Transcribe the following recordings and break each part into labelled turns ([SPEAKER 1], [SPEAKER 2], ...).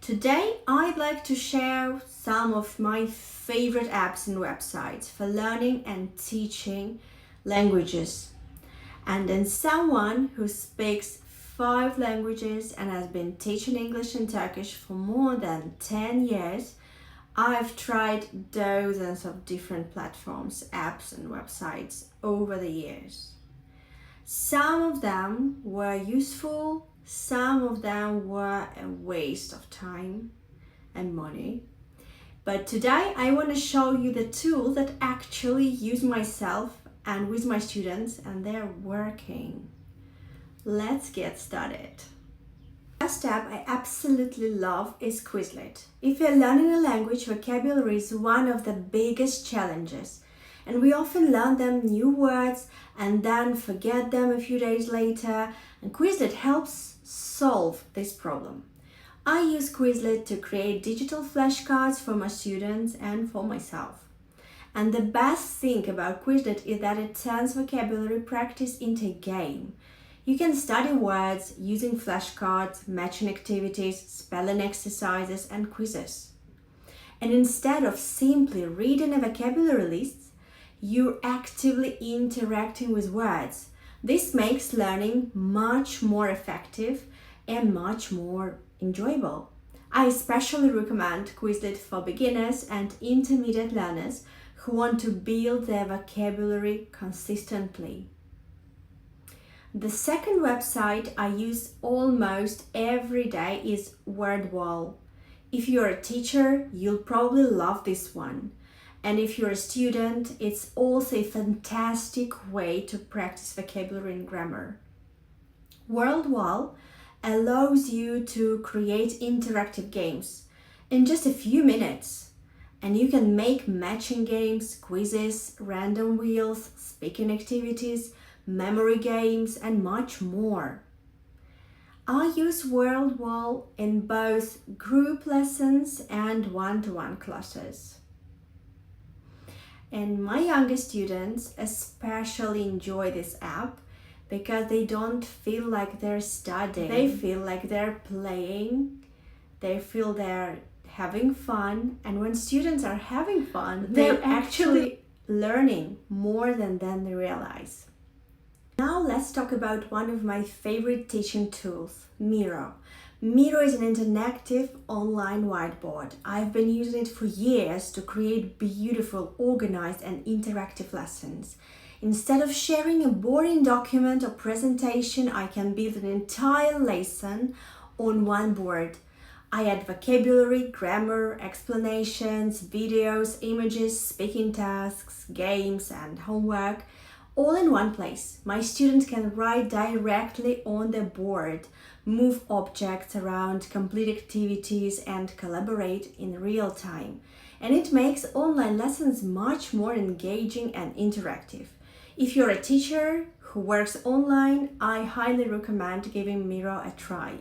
[SPEAKER 1] Today, I'd like to share some of my favorite apps and websites for learning and teaching languages. And then someone who speaks 5 languages and has been teaching English and Turkish for more than 10 years, I've tried dozens of different platforms, apps and websites over the years. Some of them were useful, some of them were a waste of time and money. But today I want to show you the tools that actually use myself and with my students, and they're working. Let's get started. First app I absolutely love is Quizlet. If you're learning a language, vocabulary is one of the biggest challenges. And we often learn them new words and then forget them a few days later. And Quizlet helps solve this problem. I use Quizlet to create digital flashcards for my students and for myself. And the best thing about Quizlet is that it turns vocabulary practice into a game. You can study words using flashcards, matching activities, spelling exercises, and quizzes. And instead of simply reading a vocabulary list, you're actively interacting with words. This makes learning much more effective and much more enjoyable. I especially recommend Quizlet for beginners and intermediate learners who want to build their vocabulary consistently. The second website I use almost every day is WordWall. If you're a teacher, you'll probably love this one. And if you're a student, it's also a fantastic way to practice vocabulary and grammar. WordWall allows you to create interactive games in just a few minutes. And you can make matching games, quizzes, random wheels, speaking activities, memory games, and much more. I use WordWall in both group lessons and one-to-one classes. And my younger students especially enjoy this app because they don't feel like they're studying. They feel like they're playing, they feel they're having fun, and when students are having fun, they're actually learning more than they realize. Now let's talk about one of my favorite teaching tools, Miro. Miro is an interactive online whiteboard. I've been using it for years to create beautiful, organized and interactive lessons. Instead of sharing a boring document or presentation, I can build an entire lesson on one board. I add vocabulary, grammar, explanations, videos, images, speaking tasks, games and homework, all in one place. My students can write directly on the board, move objects around, complete activities, and collaborate in real time. And it makes online lessons much more engaging and interactive. If you're a teacher who works online, I highly recommend giving Miro a try.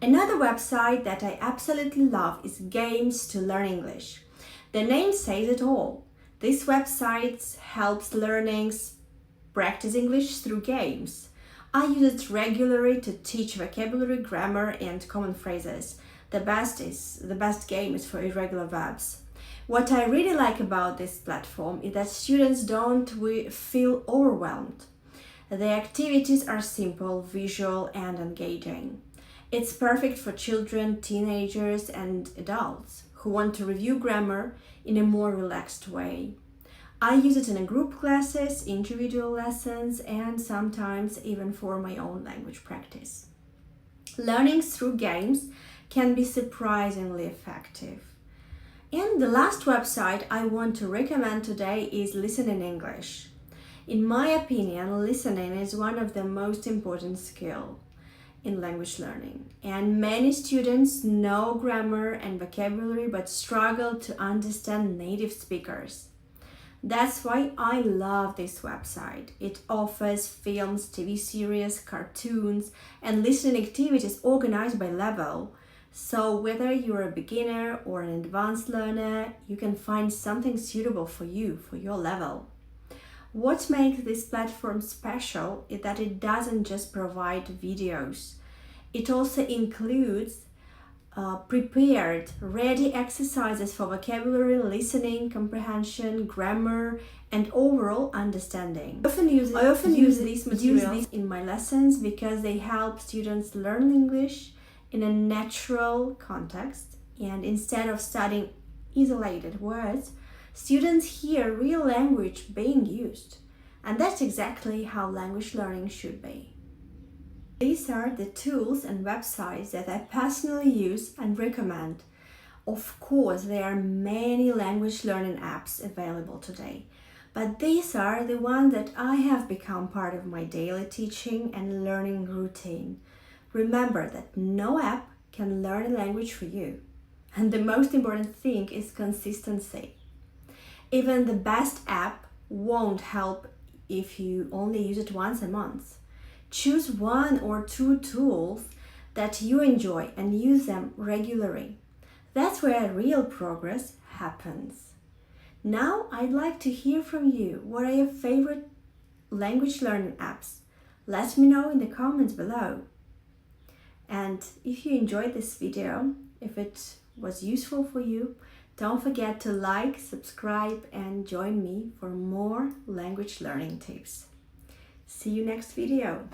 [SPEAKER 1] Another website that I absolutely love is Games to Learn English. The name says it all. This website helps learners practice English through games. I use it regularly to teach vocabulary, grammar, and common phrases. The best game is for irregular verbs. What I really like about this platform is that students don't feel overwhelmed. The activities are simple, visual, and engaging. It's perfect for children, teenagers, and adults who want to review grammar in a more relaxed way. I use it in group classes, individual lessons, and sometimes even for my own language practice. Learning through games can be surprisingly effective. And the last website I want to recommend today is Listen in English. In my opinion, listening is one of the most important skills in language learning. And many students know grammar and vocabulary but struggle to understand native speakers. That's why I love this website. It offers films, TV series, cartoons, and listening activities organized by level. So whether you're a beginner or an advanced learner, you can find something suitable for you, for your level. What makes this platform special is that it doesn't just provide videos. It also includes prepared, ready exercises for vocabulary, listening, comprehension, grammar, and overall understanding. I often use these materials in my lessons because they help students learn English in a natural context, and instead of studying isolated words, students hear real language being used. And that's exactly how language learning should be. These are the tools and websites that I personally use and recommend. Of course, there are many language learning apps available today, but these are the ones that I have become part of my daily teaching and learning routine. Remember that no app can learn a language for you. And the most important thing is consistency. Even the best app won't help if you only use it once a month. Choose one or two tools that you enjoy and use them regularly. That's where real progress happens. Now I'd like to hear from you. What are your favorite language learning apps? Let me know in the comments below. And if you enjoyed this video, if it was useful for you, don't forget to like, subscribe, and join me for more language learning tips. See you next video.